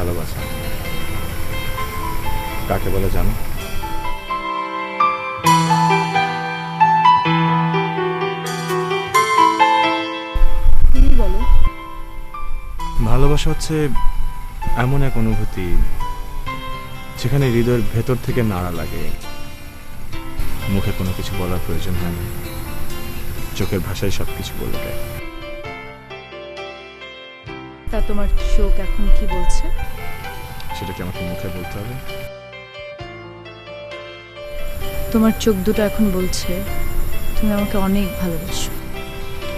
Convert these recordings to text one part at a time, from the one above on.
ভালোবাসা কাকে বলে জানো? তুমি বলো। ভালোবাসা হচ্ছে এমন এক অনুভূতি যেখানে হৃদয়ের ভেতর থেকে নাড়া লাগে, মুখে কোনো কিছু বলার প্রয়োজন হয় না, চোখের ভাষায় সবকিছু বলে দেয়। তা তোমার চোখ এখন কি বলছে? সেটা কি আমাকে মুখে বলতে হবে? তোমার চোখ দুটো এখন বলছে তুমি আমাকে অনেক ভালোবাসো।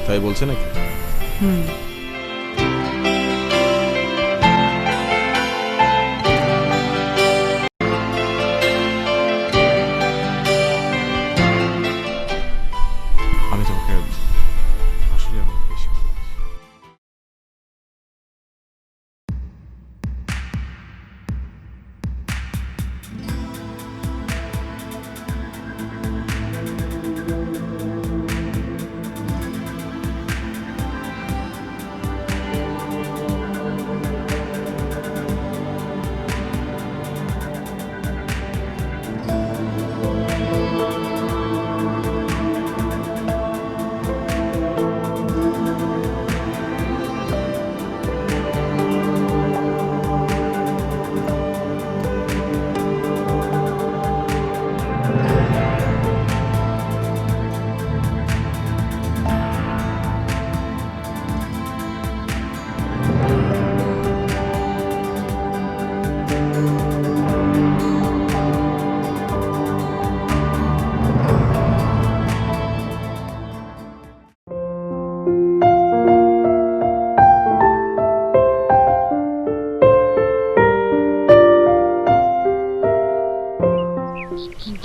তাই বলছে নাকি? হুম। আমি তোমাকে আসলে অনেক বেশি ভালোবাসি।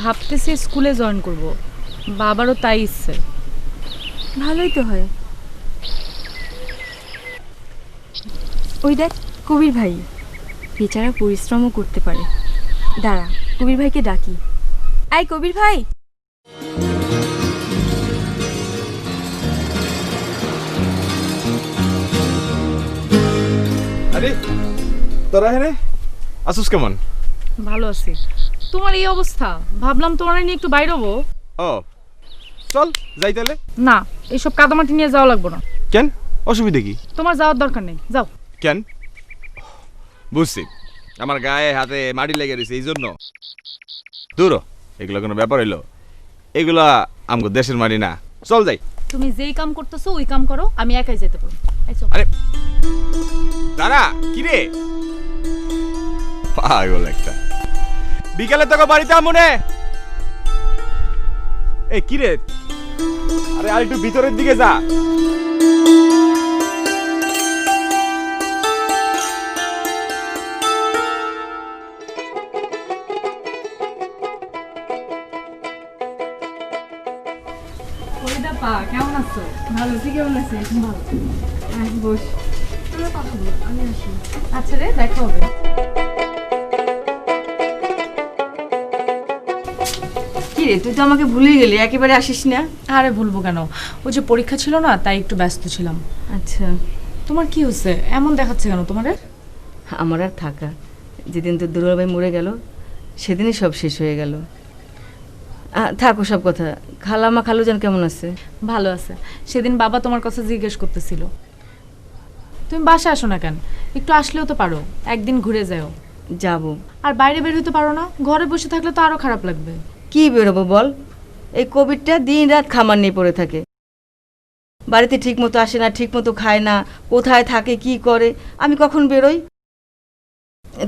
ভাবতেছি স্কুলে জয়েন করব, বাবারও তাই ইচ্ছে। ভালোই তো হয়। ওই দেখ কবির ভাই, বেচারা পরিশ্রমও করতে পারে। দাঁড়া, কবির ভাইকে ডাকি। আয় কবির ভাই। আরে তোরা হেনে আসুস কেমন? ভালো আছি। তোমার এই অবস্থা, ভাবলাম তোমার নিয়ে একটু বাইরে হবো। ও চল যাই তাহলে। না, এইসব কাদামাটি নিয়ে যাওয়া লাগবে না। কেন, অসুবিধা কি? তোমার যাওয়ার দরকার নেই, যাও। কেন? বুঝছি, আমার গায়ে হাতে মাটি লেগে রয়েছে এই জন্য। দূর, এগুলো কোনো ব্যাপার হইলো? এগুলা আমগো দেশের মাটি না, চল যাই। তুমি যেই কাম করতেছো ওই কাম করো, আমি একাই যেতে পারবো। আরে দাঁড়া, কি রে পাগল একটা, বিকালে তোকে বাড়িতে আমনে। এ কি রে, আরে আর একটু ভিতরের দিকে যা। কেমন আছো? ভালো, তুই কেমন আছিস? ভালো। বস। তোরা কথা বল, আমি আসি। আচ্ছা রে, দেখা হবে। কি রে, তুই তো আমাকে ভুলেই গেলি, একেবারে আসিস না। আরে ভুলবো কেন, ওই যে পরীক্ষা ছিল না, তাই একটু ব্যস্ত ছিলাম। আচ্ছা, তোমার কি হচ্ছে, এমন দেখাচ্ছে কেন তোমারে? আমার আর থাকা, যেদিন তোর দুলাল ভাই মরে গেল সেদিনই সব শেষ হয়ে গেল। থাকো সব কথা। খালামা খালুজান কেমন আছে? ভালো আছে। সেদিন বাবা তোমার কথা জিজ্ঞেস করতেছিল। তুমি বাসায় আসো না কেন? একটু আসলেও তো পারো, একদিন ঘুরে যাও। যাব। আর বাইরে বের হতে পারো না? ঘরে বসে থাকলে তো আরো খারাপ লাগবে। কি বেরোবো বল, এই কোভিডটা দিন রাত খামার নিয়ে পড়ে থাকে। বাড়িতে ঠিক মতো আসে না, ঠিক মতো খায় না, কোথায় থাকে কি করে, আমি কখন বেরোই?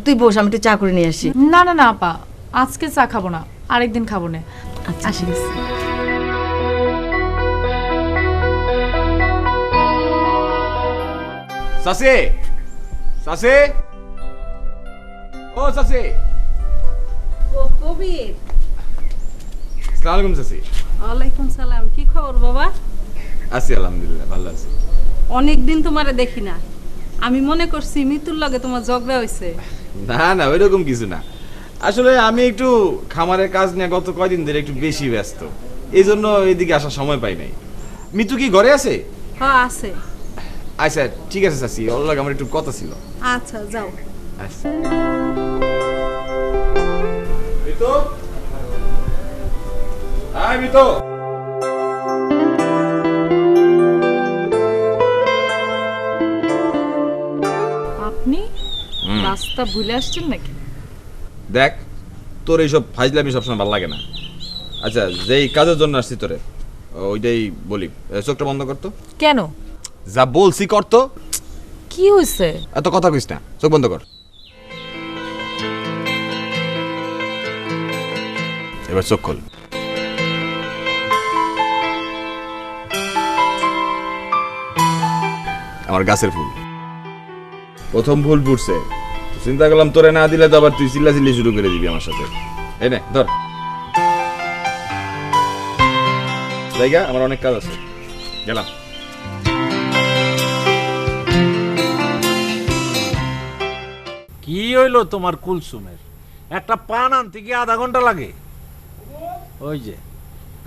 তুই বস, আমি একটু চা করে নিয়ে আসি। না না না আপা, আজকে চা খাবো না, আরেকদিন খাবো না। আচ্ছা, আসি। সাসে সাসে, ও সাসে। ও কবির, আসসালামু আলাইকুম সাসি। ওয়ালাইকুম সালাম। কি খবর বাবা? আছি আলহামদুলিল্লাহ, ভালো আছি। অনেকদিন তোমারে দেখি না, আমি মনে করছি মিতুর লগে তোমার ঝগড়া হয়েছে। না না, ওইরকম কিছু না। আসলে আমি একটু খামারের কাজ নিয়ে গত কয়দিন ধরে একটু বেশি ব্যস্ত, এই জন্য এদিকে আসার সময় পাই নাই। মিতু কি ঘরে আছে? হ্যাঁ আছে। আচ্ছা ঠিক আছে চাচি, ওর লাগে আমার একটু কথা ছিল। আচ্ছা যাও। আচ্ছা আপনি রাস্তা ভুলে আসছেন নাকি? দেখ, তোর এইসব ফাইজলামি সবসময় ভালো লাগে না। আচ্ছা, যেই কাজের জন্য আসছি তোরে ওইটাই বলি। চোখটা বন্ধ করতো। কেন? যা বলছি করতো। কি হয়েছে? এত কথা কইস না, চোখ বন্ধ কর। এবার চোখ খোল। আমার গাছের ফুল প্রথম ফুল ফুটছে, চিন্তা করলাম তোরে না দিলে তো আবার তুই চিল্লাচিল্লি শুরু করে দিবি আমার সাথে। এই নে ধর জায়গা, আমার অনেক কাজ আছে, গেলাম। কি হইলো তোমার কুলসুমের? একটা পান আনতে কি আধা ঘন্টা লাগে? ওই যে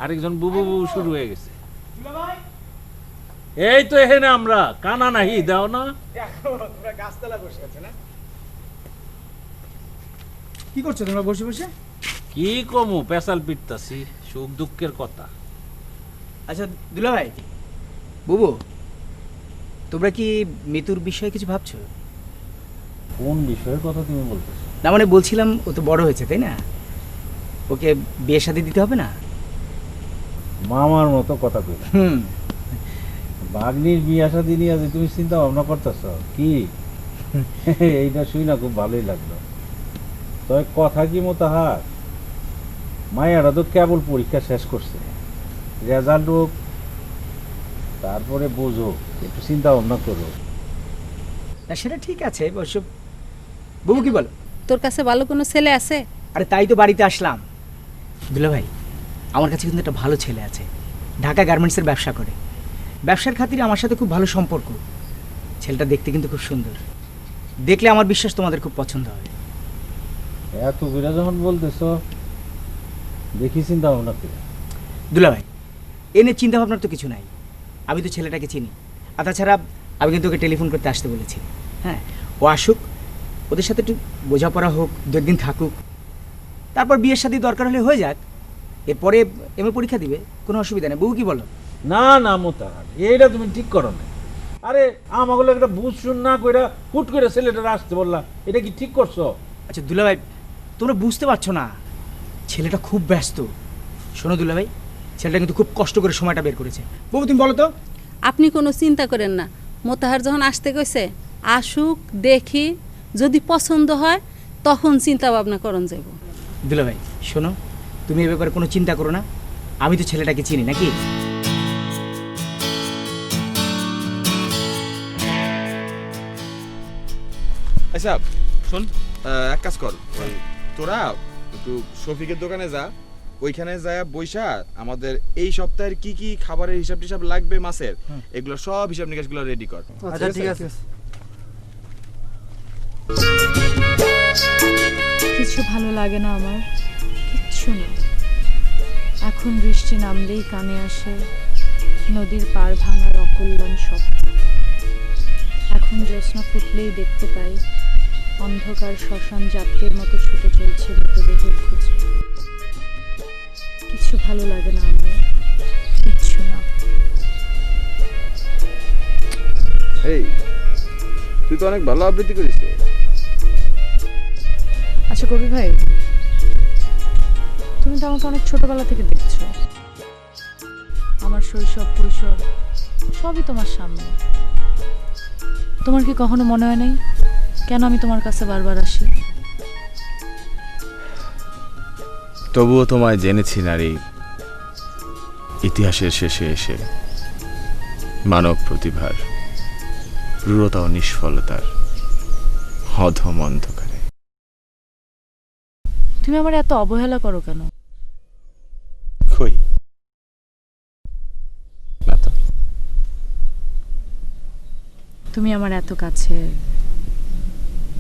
আরেকজন বুবু বুবু শুরু হয়ে গেছে। এই তো এখানে আমরা কানা নাহি দাও না। কি করছো তোমরা বসে বসে? কি কমু, পেশাল পিটতাছি, সুখ দুঃখের কথা। আচ্ছা দুলা ভাই, বুবু, তোমরা কি মিতুর বিষয়ে কিছু ভাবছো? কোন বিষয়ের কথা তুমি বলতেছো? না মানে বলছিলাম, ও তো বড় হয়েছে তাই না, ওকে বিয়ে শাদী দিতে হবে না? মামার মতো কথা কইলা। বাগনির বিয়া শাদী নিয়ে যে তুমি চিন্তা ভাবনা করতেছ কি? এইটা শুই না খুব ভালোই লাগলো। তবে কথা কি মোতাহার, মায়েরা তো কেবল পরীক্ষা শেষ করছে, রেজাল্ট হোক তারপরে বোঝো, একটু চিন্তা ভাবনা করো। না সেটা ঠিক আছে অবশ্য। বুবু কি বলো? তোর কাছে ভালো কোনো ছেলে আছে? আরে তাই তো বাড়িতে আসলাম। দুলা ভাই, আমার কাছে কিন্তু একটা ভালো ছেলে আছে, ঢাকা গার্মেন্টসের ব্যবসা করে। ব্যবসার খাতিরে আমার সাথে খুব ভালো সম্পর্ক। ছেলেটা দেখতে কিন্তু খুব সুন্দর, দেখলে আমার বিশ্বাস তোমাদের খুব পছন্দ হবে। এত করে যখন বলতেছ দেখি চিন্তা ভাবনা করে। দুলা ভাই, এনে চিন্তা ভাবনার তো কিছু নাই, আমি তো ছেলেটাকে চিনি। আর তাছাড়া আমি কিন্তু ওকে টেলিফোন করতে আসতে বলেছি। হ্যাঁ, ও আসুক, ওদের সাথে একটু বোঝাপড়া হোক, 2 দিন থাকুক, তারপর বিয়ের সাথে দরকার হলে হয়ে যাক। এরপরে এমএ পরীক্ষা দিবে, কোনো অসুবিধা নেই। বউ কি বলো? না না মোতাহার, এইটা তুমি ঠিক করো না। আরে আমাগুলো একটা বুঝ শুন না কইরা হুট করে ছেলেটা আসতে বললা, এটা কি ঠিক করছো? আচ্ছা দুলা ভাই, তোমরা বুঝতে পারছো না, ছেলেটা খুব ব্যস্ত। শোনো দুলা ভাই, ছেলেটা কিন্তু খুব কষ্ট করে সময়টা বের করেছে। বউ তুমি বলো তো। আপনি কোনো চিন্তা করেন না, মোতাহার যখন আসতে কইছে আসুক, দেখি, যদি পছন্দ হয় তখন চিন্তা ভাবনা করন যাব। দুলা ভাই শোনো, তুমি এ ব্যাপারে কোনো চিন্তা করো না, আমি তো ছেলেটাকে চিনি নাকি। আচ্ছা শোন, এক কাজ কর, ওই তোরা একটু শফিকের দোকানে যা, ওইখানে যায় বৈশা আমাদের এই সপ্তাহের কি কি খাবারের হিসাব টিসাব লাগবে মাছের, এগুলো সব হিসাব নিকাশগুলো রেডি কর। আচ্ছা ঠিক আছে। কিছু ভালো লাগে না আমার, কিচ্ছু না। এখন বৃষ্টি নামলেই কানে আসে নদীর পাড় ভাঙার অকল্যাণ শব্দ। এখন জ্যোৎস্না ফুটলেই দেখতে পাই অন্ধকার শ্মশান যাত্রীর মতো ছুটে চলছে মৃতদেহের খুঁজে। কিছু ভালো লাগে না আমার, কিচ্ছু না। এই তুই তো অনেক ভালো আবৃত্তি করিস রে। আচ্ছা কবি ভাই, তুমি তো আমাকে অনেক ছোটবেলা থেকে দেখছো, আমার শৈশব কৈশোর সবই তোমার সামনে। তোমার কি কখনো মনে হয় নাই কেন আমি তোমার কাছে বারবার আসি? তবুও তোমায় জেনেছি নারী, ইতিহাসের শেষে এসে মানব প্রতিভার রূঢ়তা ও নিষ্ফলতার অধম অন্ধকারে। তুমি আমার এত অবহেলা করো কেন? কই না তো। তুমি আমার এত কাছে,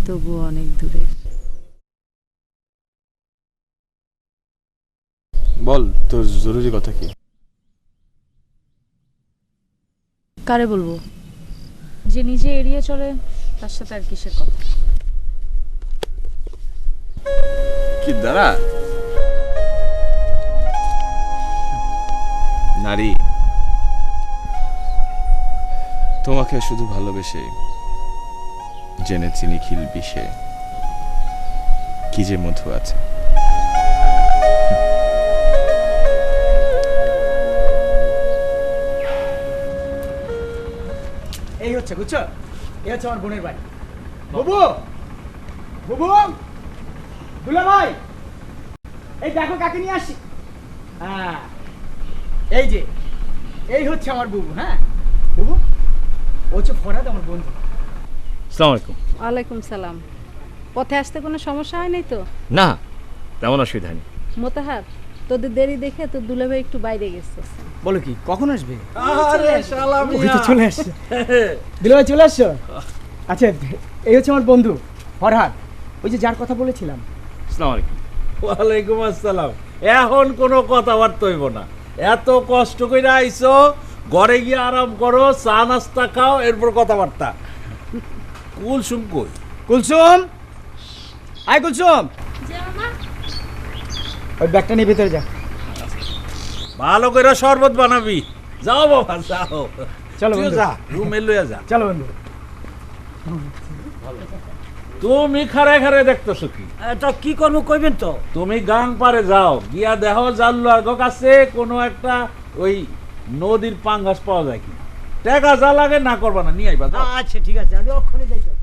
তবুও অনেক দূরে। বল তোর জরুরি কথা কি? কারে বলবো? যে নিজে এড়িয়ে চলে তার সাথে আর কিসের কথা? কি দ্বারা নারী তোমাকে শুধু ভালোবেসে জেনে চিনি খিল বিষে কি যে মধু আছে। এই হচ্ছে বুঝছো, এই হচ্ছে আমার বোনের বাড়ি। বুবু, বুবু, দুলা ভাই, এই দেখো কাকে নিয়ে আসি। হ্যাঁ, এই যে, এই হচ্ছে আমার বুবু। হ্যাঁ বুবু, ও হচ্ছে ফরাদ, আমার বন্ধু। আসসালামু আলাইকুম। ওয়ালাইকুম সালাম। পথে আসতে কোনো সমস্যা হয় নাই তো? না, তেমন অসুবিধা নেই। মোতাহার, তোদের দেরি দেখে তোর দুলাভাই একটু বাইরে গেছে। বলো কি, কখন আসবে? আরে শালা ওই মিয়া। তো চলে আসছে। দুলা ভাই চলে আসছো? আচ্ছা, এই হচ্ছে আমার বন্ধু ফরহাদ, ওই যে যার কথা বলেছিলাম। আসসালামু আলাইকুম। ওয়ালাইকুম আসসালাম। এখন কোনো কথাবার্তা হইব না, এত কষ্ট করে আইছো, ঘরে গিয়ে আরাম করো, চা নাস্তা খাও, এরপর কথাবার্তা। কুলসুম কই? কুলসুম, আয় কুলসুম, ওই ব্যাগটা নিয়ে ভেতরে যা। ভালো করে শরবত বানাবি। যাও বাবা যাও, চলো তুইও বন্ধু। যা, রুমে লইয়া যা। চলো বন্ধু। তুমি খাড়ায় খাড়ায় দেখতেছো কি? তো কি করবো কইবেন তো? তুমি গাং পারে যাও, গিয়া দেখো জাল্লার কাছে কোনো একটা ওই নদীর পাঙ্গাস পাওয়া যায় কি। টাকা যা লাগে না করবা না, নিয়ে আইবা যাও। আচ্ছা ঠিক আছে, আমি ওখানে যাইতাম।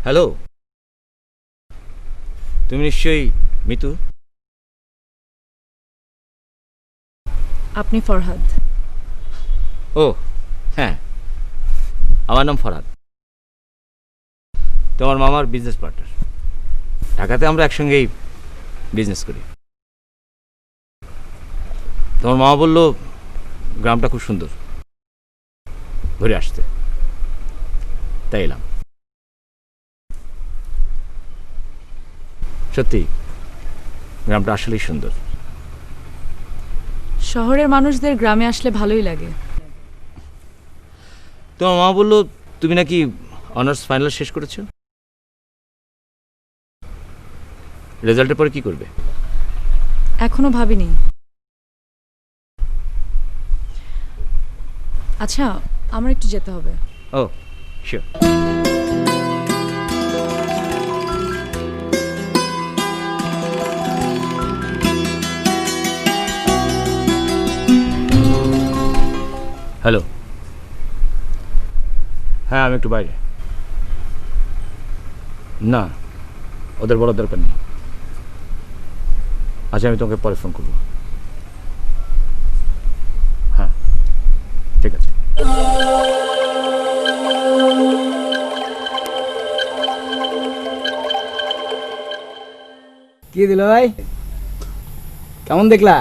হ্যালো, তুমি নিশ্চয়ই মিতু? আপনি ফরহাদ? ও হ্যাঁ, আমার নাম ফরহাদ, তোমার মামার বিজনেস পার্টনার। ঢাকাতে আমরা একসঙ্গেই বিজনেস করি। তোমার মামা বলল গ্রামটা খুব সুন্দর, ঘুরে আসতে, তাই এলাম। সত্যি গ্রামটা আসলেই সুন্দর। শহরের মানুষদের গ্রামে আসলে ভালোই লাগে। তোমার মা বললো তুমি নাকি অনার্স ফাইনাল শেষ করেছো, রেজাল্টের পরে কি করবে? এখনো ভাবিনি। আচ্ছা, আমার একটু যেতে হবে। ও শিওর। হ্যালো, হ্যাঁ আমি একটু বাইরে। না, ওদের বড় দরকার নেই। আচ্ছা, আমি তোমাকে পরে ফোন করবো। হ্যাঁ ঠিক আছে। কি দিল ভাই, কেমন দেখলা?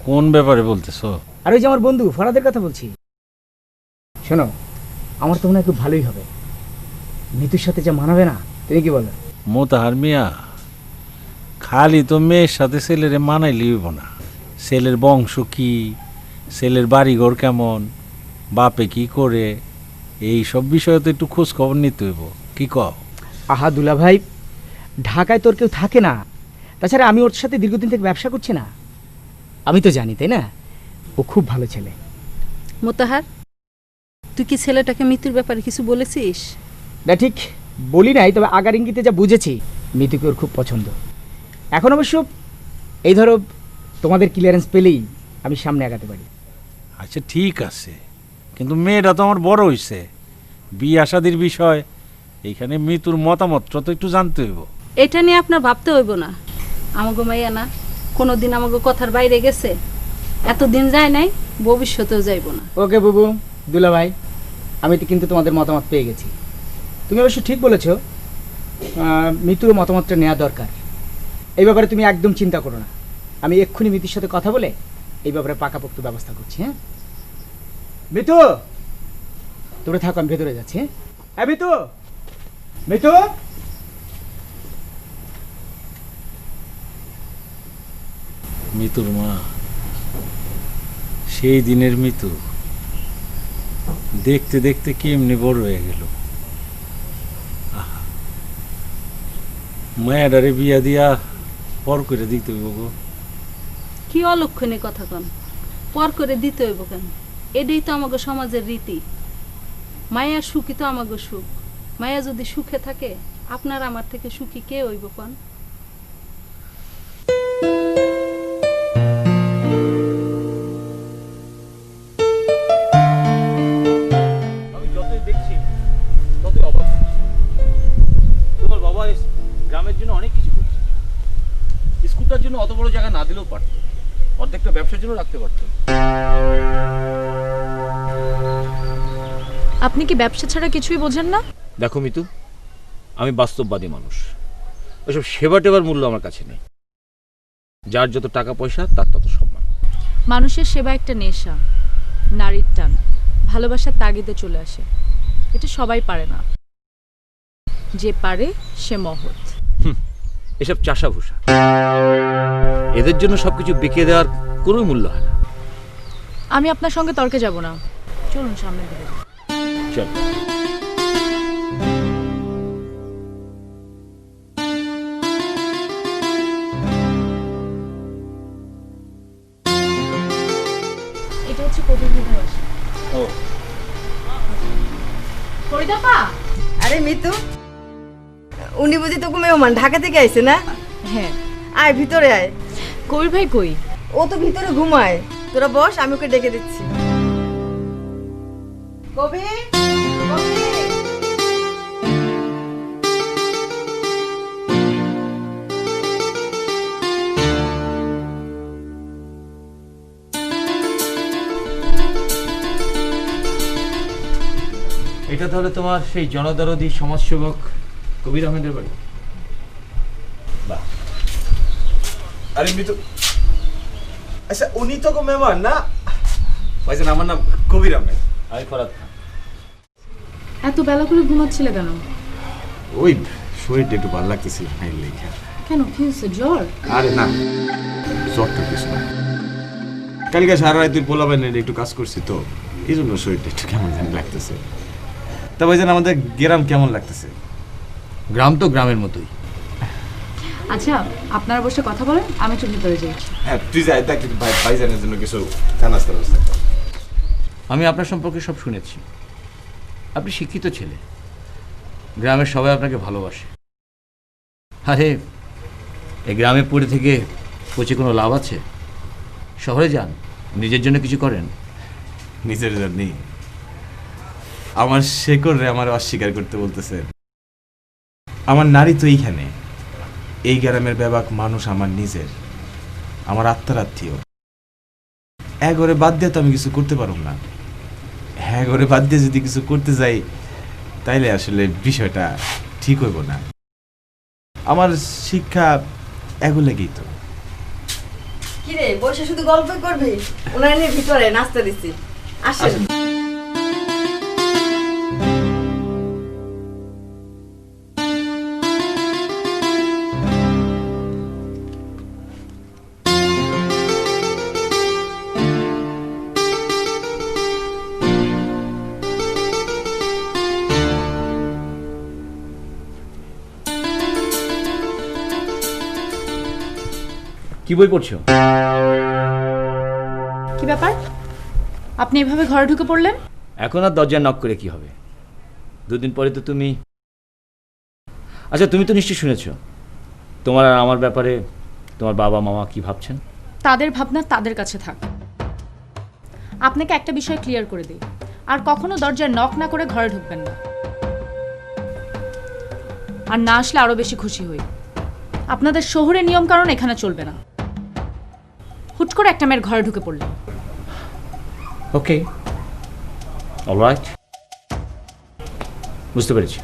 কোন ব্যাপারে বলতেছো? আর ওই যে আমার বন্ধু ফরাদের কথা বলছি। শোনো, আমার তো মনে হয় খুব ভালোই হবে। মিতুর সাথে যা মানাবে না, তুমি কি বলো? মোতাহার মিয়া, খালি তো মেয়ের সাথে ছেলের মানাই লিব না। ছেলের বংশ কি, ছেলের বাড়িঘর কেমন, বাপে কি করে, এই সব বিষয়ে তো একটু খোঁজ খবর নিতে হইব। কি কও? আহা দুলা ভাই, ঢাকায় তোর কেউ থাকে না। তাছাড়া আমি ওর সাথে দীর্ঘদিন থেকে ব্যবসা করছি না, আমি তো জানি, তাই না? ও খুব ভালো ছেলে। মোতাহার, তুই কি ছেলেটাকে মৃত্যুর ব্যাপারে কিছু বলেছিস? না ঠিক বলি নাই, তবে আগার ইঙ্গিতে যা বুঝেছি মিতুকে ওর খুব পছন্দ। এখন অবশ্য এই ধরো তোমাদের ক্লিয়ারেন্স পেলেই আমি সামনে আগাতে পারি। আচ্ছা ঠিক আছে, কিন্তু মেয়েটা তো আমার বড় হইছে, বিয়ে শাদির বিষয়, এইখানে মৃত্যুর মতামতটা তো একটু জানতে হইব। এটা নিয়ে আপনার ভাবতে হইব না। আমাগো মাইয়া না কোনোদিন আমাগো কথার বাইরে গেছে, এতদিন যায় নাই, ভবিষ্যতেও যাইব না। ওকে বুবু, দুলা ভাই, আমি তো কিন্তু তোমাদের মতামত পেয়ে গেছি। তুমি অবশ্য ঠিক বলেছো, মিতুর মতামতটা নেওয়া দরকার। এই ব্যাপারে তুমি একদম চিন্তা করো না, আমি এক্ষুনি মিতুর সাথে কথা বলে এই ব্যাপারে পাকাপোক্ত ব্যবস্থা করছি। হ্যাঁ মিতু, তোমরা থাকো, আমি ভেতরে যাচ্ছি। হ্যাঁ মিতু, মিতু। মিতুর মা, সেই দিনের মিতু দেখতে দেখতে কেমনি বড় হয়ে গেল। আহা, মায়াডারে বিয়া দিয়া পর করে দিতে হইব গো। কি অলক্ষণে কথা কন, পর করে দিতে হইব কেন? এটাই তো আমাকে সমাজের রীতি। মায়ার সুখই তো আমাকে সুখ। মায়া যদি সুখে থাকে, আপনার আমার থেকে সুখী কে হইব কন? আমি যতই দেখছি ততই অবাক হচ্ছি। তোমার বাবা গ্রামের জন্য অনেক কিছু করছে। স্কুলটার জন্য অত বড় জায়গা না দিলেও পারতো, অর্ধেকটা ব্যবসার জন্য রাখতে পারতো। আপনি কি ব্যবসা ছাড়া কিছুই বোঝেন না? দেখো মিতু, আমি বাস্তববাদী মানুষ। ওসব সেবা টেবার মূল্য আমার কাছে নেই। যার যত টাকা পয়সা তার তত সম্মান। মানুষের সেবা একটা নেশা, নারীর টান, ভালোবাসার তাগিদে চলে আসে। এটা সবাই পারে না, যে পারে সে মহৎ। এসব চাষাভূষা, এদের জন্য সবকিছু বিকে দেওয়ার কোনো মূল্য হয় না। আমি আপনার সঙ্গে তর্কে যাব না, চলুন সামনে দিকে। চল। এটা হচ্ছে কবির বাসা। ও, ফরিদাপা। আরে মিতু, উনি বুঝি তোকে মেহমান ঢাকা থেকে আইছে না? হ্যাঁ। আয় ভিতরে আয়। কবির ভাই কই? ও তো ভিতরে ঘুমায়, তোরা বস, আমি ওকে ডেকে দিচ্ছি। কবি, কবি। এটা তাহলে তোমার সেই জনদরদি সমাজসেবক কবির আহমেদের বাড়ি? বাহ। আরে মিতু, আচ্ছা উনি তো মেহমান না? ভাইজান, আমার নাম কবির আহমেদ। আমি ফরাদ খান। এত বেলা করে ঘুমাচ্ছিলে কেন? ওই শরীরটা একটু ভালো লাগতেছিল ফাইল লেখা। কেন, কি হয়েছে, জ্বর? আরে না, জ্বরটা কিছু না। কালকে সারা রাত তুই পোলাবেন একটু কাজ করছি তো, এই জন্য শরীরটা একটু কেমন জানি লাগতেছে। তা ভাইজান, আমাদের গ্রাম কেমন লাগতেছে? গ্রাম তো গ্রামের মতোই। আচ্ছা, আপনারা বসে কথা বলেন, আমি একটু ভিতরে যাই। হ্যাঁ তুই যাই, দেখ ভাইজানের জন্য কিছু নাস্তার ব্যবস্থা কর। আমি আপনার সম্পর্কে সব শুনেছি। আপনি শিক্ষিত ছেলে, গ্রামের সবাই আপনাকে ভালোবাসে। আরে এই গ্রামে পড়ে থেকে পচে কোনো লাভ আছে? শহরে যান, নিজের জন্য কিছু করেন। নিজের জন্য আমার শেকড় আমার অস্বীকার করতে বলতেছে। আমার নারী তো এইখানে, এই গ্রামের ব্যাপক মানুষ আমার নিজের, আমার আত্মার আত্মীয়। এক ঘরে বাদ দিয়ে তো আমি কিছু করতে পারব না। হ্যাঁ, ঘরে বাদ দিয়ে যদি কিছু করতে যাই তাইলে আসলে বিষয়টা ঠিক হইব না। আমার শিক্ষা এগুলোকেই তো। কিরে, বসে শুধু গল্প করবি? ওনার নিয়ে ভিতরে নাস্তা দিচ্ছি, আসেন। কি বই পড়ছো? কি ব্যাপার, আপনি এভাবে ঘরে ঢুকে পড়লেন? এখন আর দরজা নক করে কি হবে? দুদিন পরে তো তুমি... আচ্ছা, তুমি তো নিশ্চয়ই শুনেছ তোমার আর আমার ব্যাপারে তোমার বাবা মামা কি ভাবছেন। তাদের ভাবনা তাদের কাছে থাক। আপনাকে একটা বিষয় ক্লিয়ার করে দিই, আর কখনো দরজায় নক না করে ঘরে ঢুকবেন না। আর না আসলে আরো বেশি খুশি হই। আপনাদের শহরের নিয়ম কারণ এখানে চলবে না। হুট করে একটা মেয়ের ঘরে ঢুকে পড়লেন। ওকে, অলরাইট, বুঝতে পেরেছি,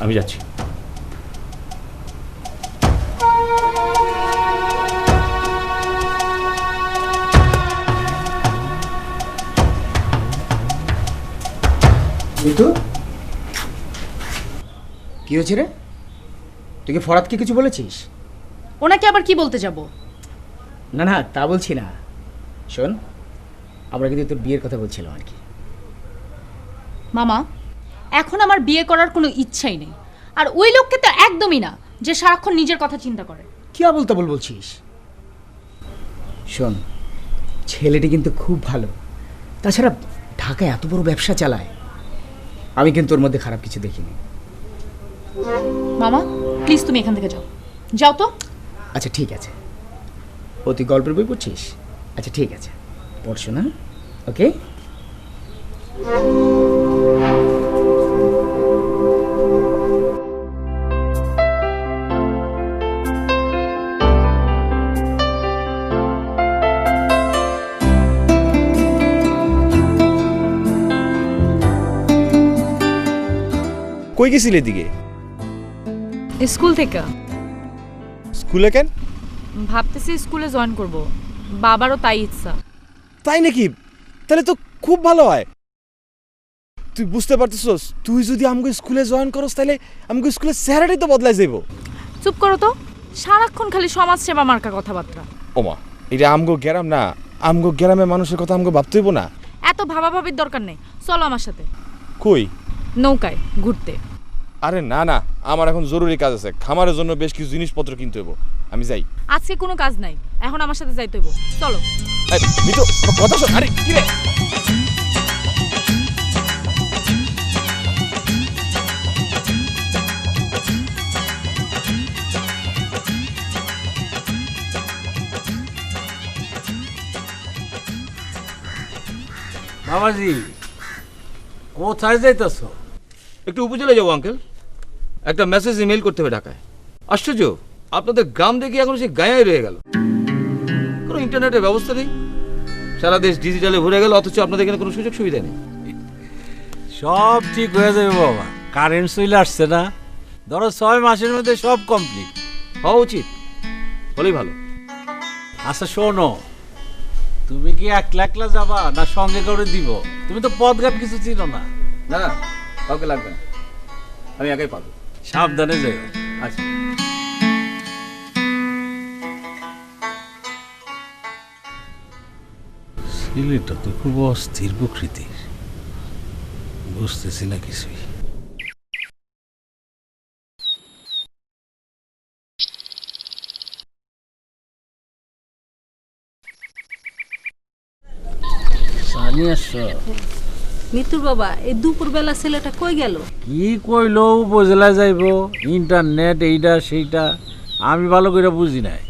আমি যাচ্ছি। মিতু, কি হয়েছে রে? তুই কি ফরাদকে কিছু বলেছিস? ওনাকে আবার কি বলতে যাব? না না, তা বলছি না। শোন, আমরা কিন্তু তোর বিয়ের কথা বলছিলাম আর কি। মামা, এখন আমার বিয়ে করার কোনো ইচ্ছাই নেই। আর ওই লোককে তো একদমই না, যে সারাক্ষণ নিজের কথা চিন্তা করে। কি আবল তাবল বলছিস? শোন, ছেলেটি কিন্তু খুব ভালো, তাছাড়া ঢাকায় এত বড় ব্যবসা চালায়। আমি কিন্তু ওর মধ্যে খারাপ কিছু দেখিনি। মামা প্লিজ তুমি এখান থেকে যাও, যাও তো। আচ্ছা ঠিক আছে। ও তুই গল্পের বই পড়ছিস? আচ্ছা ঠিক আছে, পড়ছো না? ওকে। কই গেছিল এদিকে? স্কুল থেকে স্কুলে কেন? ভাবতেছি স্কুলে জয়েন করব, বাবারও তাই ইচ্ছা। তাই নাকি? তাহলে তো খুব ভালো হয়। তুই বুঝতে পারতেছস, তুই যদি আমগো স্কুলে জয়েন করস তাহলে আমগো স্কুলের চেহারাটাই তো বদলাই যাইব। চুপ করো তো, সারাক্ষণ খালি সমাজ সেবা মার্কা কথাবার্তা। ওমা, এটা আমগো গ্রাম না, আমগো গ্রামের মানুষের কথা আমগো ভাবতে হইব না। এত ভাবাভাবির দরকার নেই, চলো আমার সাথে কই? নৌকায় ঘুরতে। আরে না না, আমার এখন জরুরি কাজ আছে, খামারের জন্য বেশ কিছু জিনিসপত্র কিনতে হইব, আমি যাই। আজকে কোনো কাজ নাই, এখন আমার সাথে যাইতে হইব, চলো। এই, মিতু, কথা শোন। আরে কি রে? বাবাজি, কোথায় যাইতেছ? একটু উপজেলায় যাবো আঙ্কেল, একটা মেসেজ ইমেল করতে হবে ঢাকায়। আশ্চর্য, আপনাদের গ্রাম দেখে এখন সে গায়ে রয়ে গেল, কোনো ইন্টারনেটের ব্যবস্থা নেই, সারা দেশ ডিজিটালে ভরে গেল, অথচ আপনাদের এখানে কোনো সুযোগ সুবিধা নেই। সব ঠিক হয়ে যাবে বাবা, কারেন্ট চলে আসছে না, ধরো 6 মাসের মধ্যে সব কমপ্লিট হওয়া উচিত, হলেই ভালো। আচ্ছা শোনো, তুমি কি একলা একলা যাবা না সঙ্গে করে দিব? তুমি তো পথঘাট কিছু চিনো না। না না, কাউকে লাগবে না, আমি একাই পাবো। সাবধানে যাই। আচ্ছা, ছেলেটা তো খুব অস্থির প্রকৃতির, বুঝতেছি না কিছুই। মিতুর বাবা, এই দুপুরবেলা ছেলেটা কই গেল? কি কইলো উপজেলা যাইব, ইন্টারনেট এইটা সেইটা, আমি ভালো করে বুঝি নাই।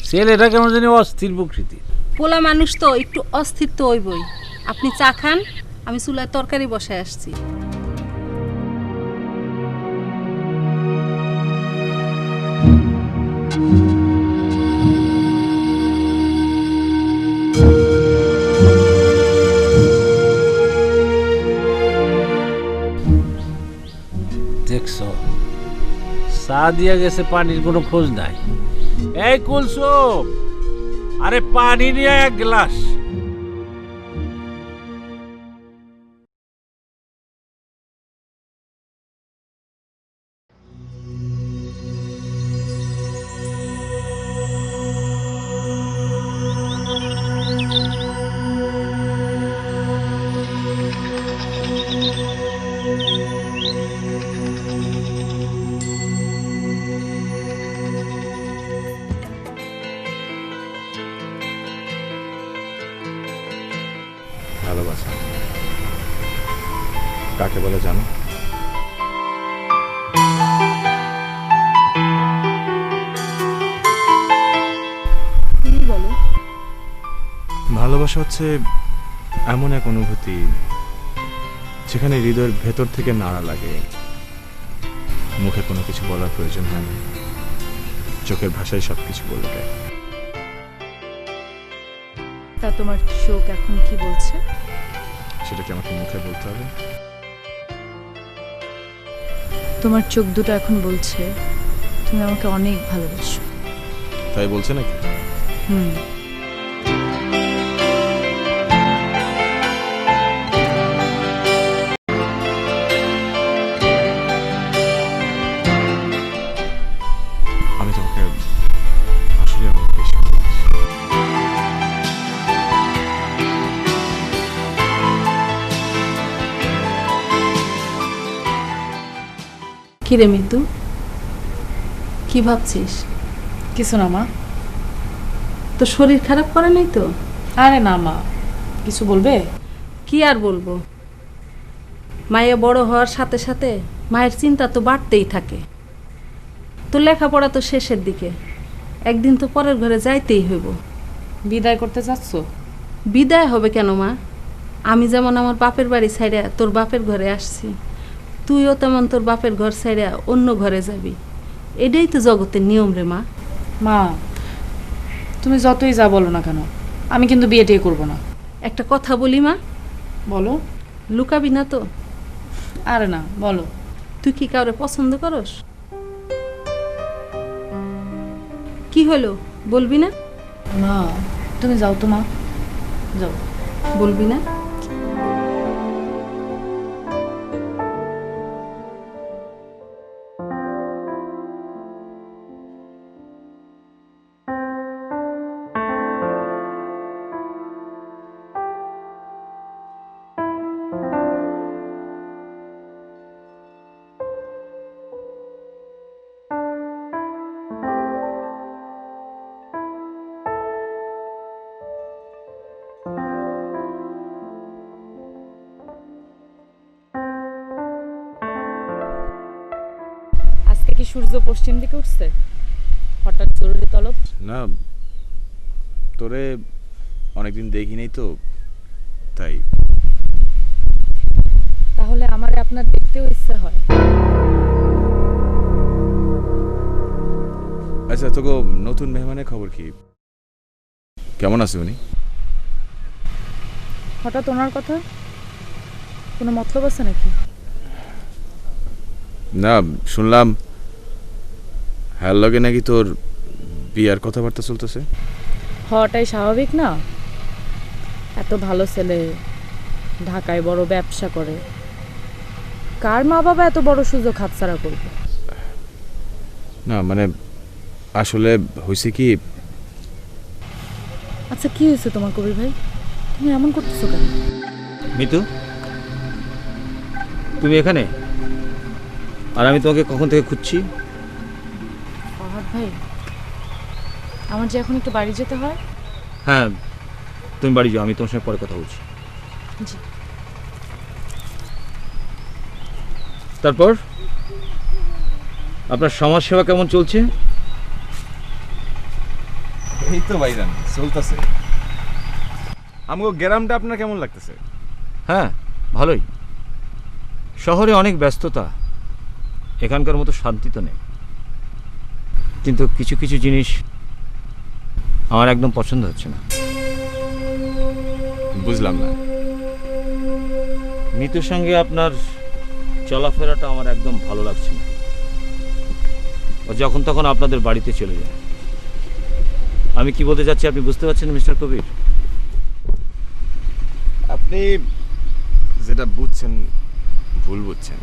ছেলেটা কেমন জানি অস্থির প্রকৃতির। পোলা মানুষ তো একটু অস্থির তো হইবই। আপনি চা খান, আমি চুলায় তরকারি বসায় আসছি। দেখছ, চা দিয়া গেছে, পানির কোনো খোঁজ নাই। এই কুলসুম, আরে পানি নিয়ে 1 গ্লাস। ভালোবাসা কাকে বলে জানো? ভালোবাসা হচ্ছে এমন এক অনুভূতি যেখানে হৃদয়ের ভেতর থেকে নাড়া লাগে, মুখে কোনো কিছু বলার প্রয়োজন হয় না, চোখের ভাষায় সবকিছু বলে দেয়। তা তোমার চোখ এখন কি বলছে? সেটা কি আমাকে মুখে বলতে হবে? তোমার চোখ দুটো এখন বলছে তুমি আমাকে অনেক ভালোবাসো। তাই বলছে নাকি? হুম। আমি তোমাকে আসলে অনেক বেশি ভালোবাসি। কি রে মৃত্যু, কি ভাবছিস? কিছু না মা। তোর শরীর খারাপ করে নাই তো? আরে না মা, কিছু বলবে? কি আর বলবো, মায়ের বড় হওয়ার সাথে সাথে মায়ের চিন্তা তো বাড়তেই থাকে। তোর লেখাপড়া তো শেষের দিকে, একদিন তো পরের ঘরে যাইতেই হইব। বিদায় করতে চাচ্ছ? বিদায় হবে কেন মা? আমি যেমন আমার বাপের বাড়ি ছাইড়া তোর বাপের ঘরে আসছি, তুইও তেমন তোর বাপের ঘর ছাইড়া অন্য ঘরে যাবি। এটাই তো জগতের নিয়ম রে মা। মা, তুমি যতই যা বলো না কেন, আমি কিন্তু বিয়ে টিয়ে করবো না। একটা কথা বলি মা। বলো। লুকাবি না তো? আরে না, বলো। তুই কি কাউরে পছন্দ করস? কি হলো, বলবি না? মা, তুমি যাও তো মা, যাও। বলবি না? আজকে কি সূর্য পশ্চিম দিকে উঠছে? হঠাৎ জরুরি তলব? না, তোরে অনেকদিন দেখি নাই তো, তাই। তাহলে আমারে আপনার দেখতেও ইচ্ছা হয়। আচ্ছা, তোকে নতুন মেহমানের খবর কি? কেমন আছে উনি? হঠাৎ ওনার কথা, কোনো মতলব আছে নাকি? না, শুনলাম হ্যার লগে নাকি তোর বিয়ার কথাবার্তা চলতেছে। হওয়াটাই স্বাভাবিক না? এত ভালো ছেলে, ঢাকায় বড় ব্যবসা করে, কার মা বাবা এত বড় সুযোগ হাতছাড়া করবে? না মানে আসলে হয়েছে কি, আচ্ছা কি হয়েছে তোমার কবির ভাই? তুমি এমন করতেছো কেন? মিতু, তুমি এখানে? আর আমি তোমাকে কখন থেকে খুঁজছি। ফরহাদ ভাই, আমার যে এখন একটু বাড়ি যেতে হয়। হ্যাঁ, তুমি বাড়ি যাও, আমি তোমার সঙ্গে পরে কথা বলছি। জি। তারপর আপনার সমাজসেবা কেমন চলছে? এই তো ভাইজান চলতেছে। আমগো গ্রামটা আপনার কেমন লাগতেছে? হ্যাঁ, ভালোই। শহরে অনেক ব্যস্ততা, এখানকার মতো শান্তি তো নেই। কিন্তু কিছু কিছু জিনিস আমার একদম পছন্দ হচ্ছে না। বুঝলাম না। মিতুর সঙ্গে আপনার চলাফেরাটা আমার একদম ভালো লাগছে না। ও যখন তখন আপনাদের বাড়িতে চলে যায়। আমি কি বলতে যাচ্ছি আপনি বুঝতে পারছেন মিস্টার কবির? আপনি যেটা বুঝছেন ভুল বুঝছেন।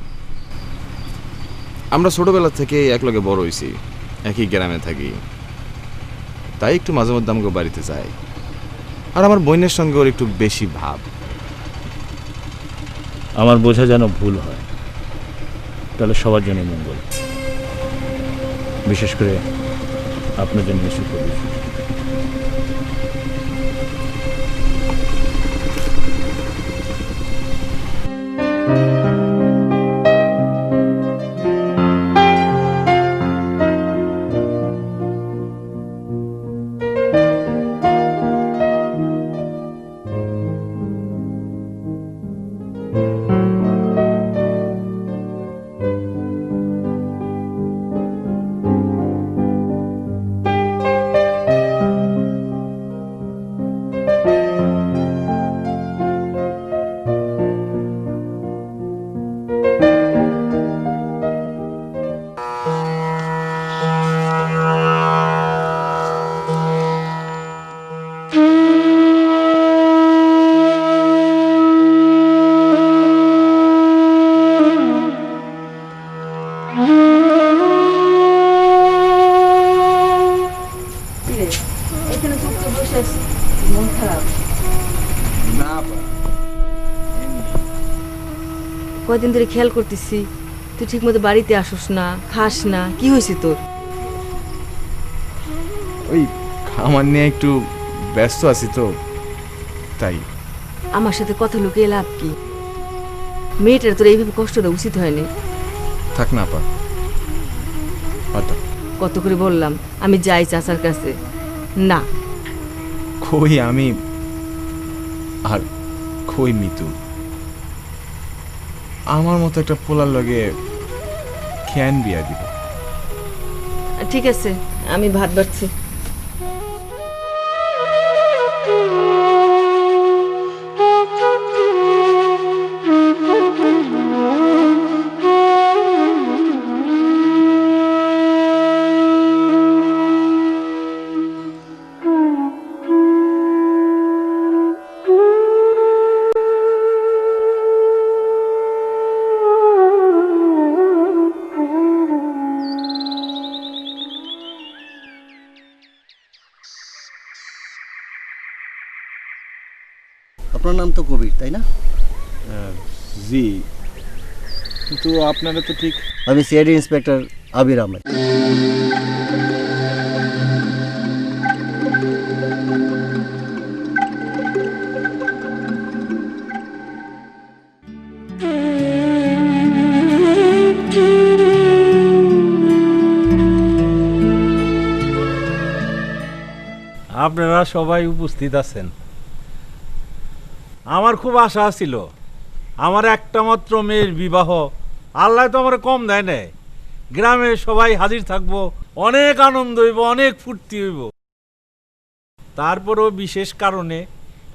আমরা ছোটবেলা থেকে একলগে বড় হইছি, একই গ্রামে থাকি, তাই একটু মাঝে মধ্যে আমাকে বাড়িতে যাই। আর আমার বোনের সঙ্গে ওর একটু বেশি ভাব। আমার বোঝা যেন ভুল হয়, তাহলে সবার জন্য মঙ্গল, বিশেষ করে আপনার জন্য মিস্টার কবির। কয়দিন ধরে খেয়াল করতেছি তুই ঠিক মতো বাড়িতে আসোস না, খাস না। কি হয়েছে তোর? ওই খামার নিয়ে একটু ব্যস্ত আছি তো, তাই। আমার সাথে কথা লুকিয়ে লাভ কি? মেয়েটার তোর এইভাবে কষ্ট দেওয়া উচিত হয়নি। থাক না আপা, হয়তো কত করে বললাম আমি যাই চাচার কাছে, না। কই আমি আর কই মিতু, আমার মতো একটা পোলার লগে কেন বিয়া দিব? ঠিক আছে, আমি ভাত বাড়ছি। আপনার নাম তো কবির, তাই না? জি, কিন্তু আপনারা তো ঠিক। আমি সিআইডি ইন্সপেক্টর আবির আহমেদ। আপনারা সবাই উপস্থিত আছেন। আমার খুব আশা ছিল আমার একটা মাত্র মেয়ের বিবাহ, আল্লাহ তো আমার কম দেয় নাই। গ্রামের সবাই হাজির থাকবো, অনেক আনন্দ হইব, অনেক ফুর্তি হইব। তারপরও বিশেষ কারণে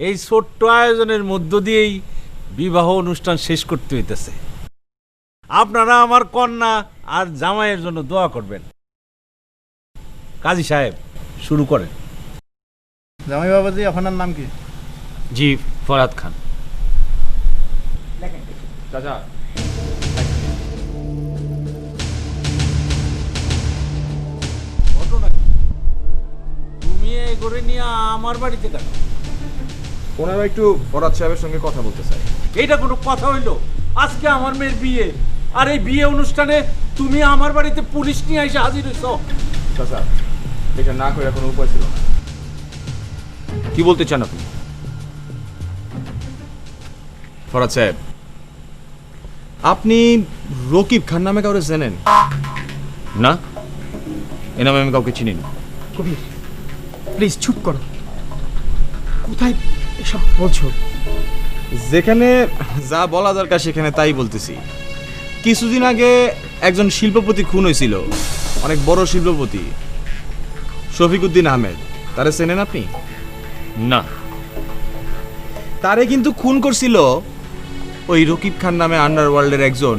এই ছোট্ট আয়োজনের মধ্য দিয়েই বিবাহ অনুষ্ঠান শেষ করতে হইতেছে। আপনারা আমার কন্যা আর জামাইয়ের জন্য দোয়া করবেন। কাজী সাহেব, শুরু করেন। জামাই বাবাজি, আপনার নাম কি? জি, ফরহাদ খান। চাচা, ঘটনা কি? তুমি এই করে নিয়ে আমার বাড়িতে কেন? ওনারা একটু ফরহাদ সাহেবের সঙ্গে কথা বলতে চাই। এইটা কোনো কথা হইলো? আজকে আমার মেয়ের বিয়ে, আর এই বিয়ে অনুষ্ঠানে তুমি আমার বাড়িতে পুলিশ নিয়ে এসে হাজির হইছো। চাচা, এটা না করে কোনো উপায় ছিল না। কি বলতে চান আপনি? ফরহাদ সাহেব, আপনি রকিব খান নামে কাউরে জানেন? না, এ নামে আমি কাউকে চিনি না। কবির, প্লিজ চুপ করো। কোথায় এসব বলছো? যেখানে যা বলা দরকার সেখানে তাই বলতেছি। কিছুদিন আগে একজন শিল্পপতি খুন হয়েছিল, অনেক বড় শিল্পপতি, শফিকুদ্দিন আহমেদ। তারে চেনেন আপনি? না। তারে কিন্তু খুন করছিল ওই রকিব খান নামে আন্ডারওয়ার্ল্ডের একজন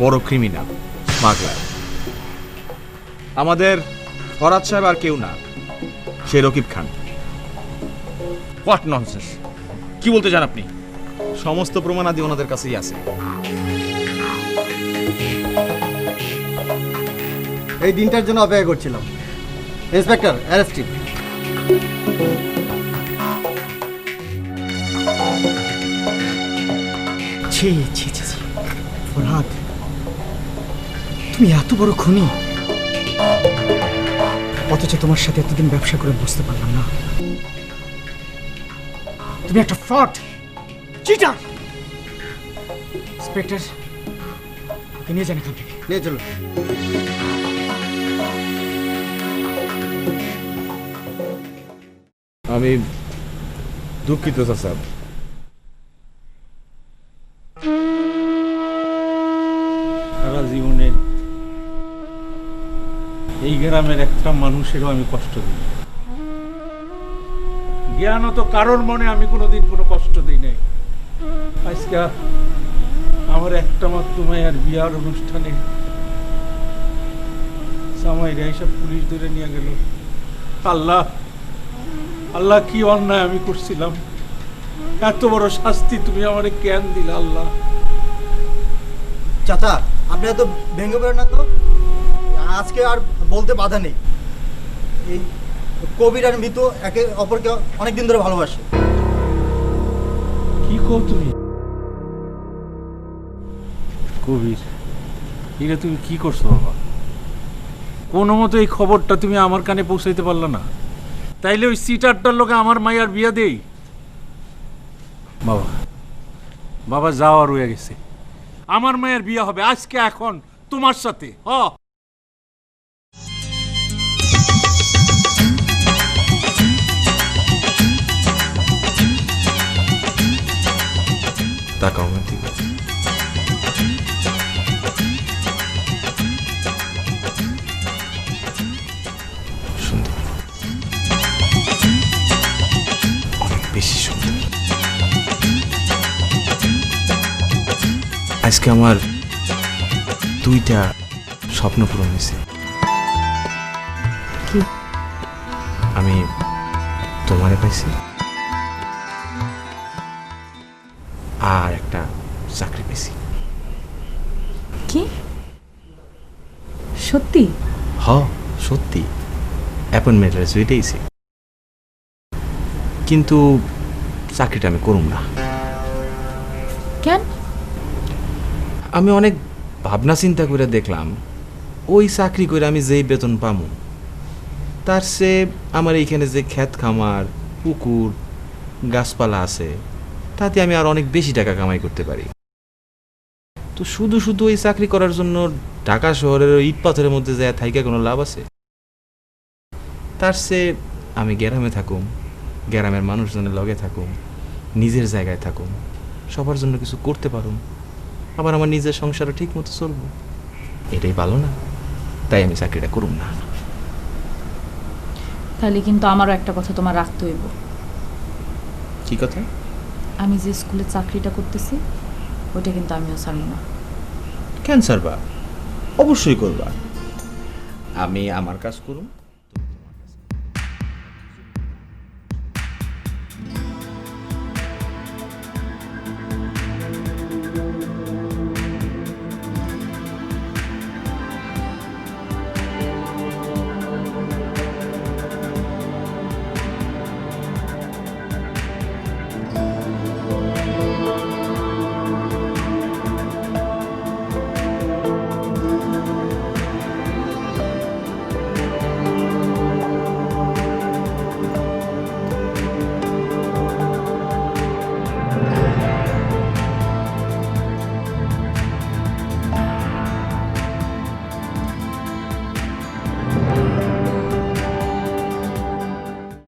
বড় ক্রিমিনাল, স্মাগলার। আমাদের ফরহাদ সাহেব আর কেউ না, সে রকিব খান। What nonsense! কি বলতে চান আপনি? সমস্ত প্রমাণাদি ওনাদের কাছেই আছে। এই দিনটার জন্য অপেক্ষা করছিলাম। Inspector, arrest him. ছি ছি ছি ছি, ফরহাদ, তুমি এত বড় খুনি, অথচ তোমার সাথে এতদিন ব্যবসা করে বুঝতে পারলাম না তুমি একটা ফ্রড, চিটার। ইন্সপেক্টর, ওকে নিয়ে যান এখান থেকে। নিয়ে চলো। আমি দুঃখিত চাচা। সারা জীবনে এই গ্রামের একটা মানুষেরও আমি কষ্ট দিই। জ্ঞানও তো কারোর মনে আমি কোনোদিন কোনো কষ্ট দিই নাই। আজকে আমার একটা মাত্র মায়ের বিয়ার অনুষ্ঠানে জামাইরা এইসব পুলিশ ধরে নিয়ে গেল। আল্লাহ, আল্লাহ, কি অন্যায় আমি করছিলাম! এত বড় শাস্তি তুমি আমারে কেন দিলে আল্লাহ? চাচা, আপনি এত ভেঙে পড়েন না তো। আজকে আর বলতে বাধা নেই। এই কবির আর মিতু একে অপরকে অনেকদিন ধরে ভালোবাসে। কি কও তুমি? কবির, এটা তুমি কি করছো বাবা? কোনো মতো এই খবরটা তুমি আমার কানে পৌঁছাইতে পারলে না? তাইলে ওই সিটারটার লোকে আমার মাইয়ার বিয়া দেই? বাবা, বাবা যাওয়া রয়ে গেছে। আমার মায়ের বিয়ে হবে আজকে, এখন তোমার সাথে। তাকাও আমার দিকে। সুন্দর, অনেক বেশি সুন্দর। আজকে আমার 2টা স্বপ্ন পূরণ হয়েছে। কি? আমি তোমারে পাইছি, আর একটা চাকরি পেয়েছি। কি সত্যি? সত্যি, অ্যাপয়েন্টমেন্ট রেজুইটেইছি, কিন্তু চাকরিটা আমি করুম না। কেন? আমি অনেক ভাবনা চিন্তা করে দেখলাম, ওই চাকরি করে আমি যেই বেতন পামু, তার সে আমার এইখানে যে ক্ষেত খামার, পুকুর, গাছপালা আছে, তাতে আমি আর অনেক বেশি টাকা কামাই করতে পারি। তো শুধু শুধু ওই চাকরি করার জন্য ঢাকা শহরের ইট পাথরের মধ্যে যায় থাইকা কোনো লাভ আছে? তার সে আমি গ্রামে থাকুম, গ্রামের মানুষজনের লগে থাকুম, নিজের জায়গায় থাকুম, সবার জন্য কিছু করতে পারুম, আবার আমার নিজের সংসারও ঠিক মতো চলবো। এটাই ভালো না? তাই আমি চাকরিটা করুম না। তাহলে কিন্তু আমারও একটা কথা তোমার রাখতে হইব। কি কথা? আমি যে স্কুলে চাকরিটা করতেছি ওইটা কিন্তু আমিও ছাড়ব না। কেন ছাড়বা? অবশ্যই করবা। আমি আমার কাজ করুম,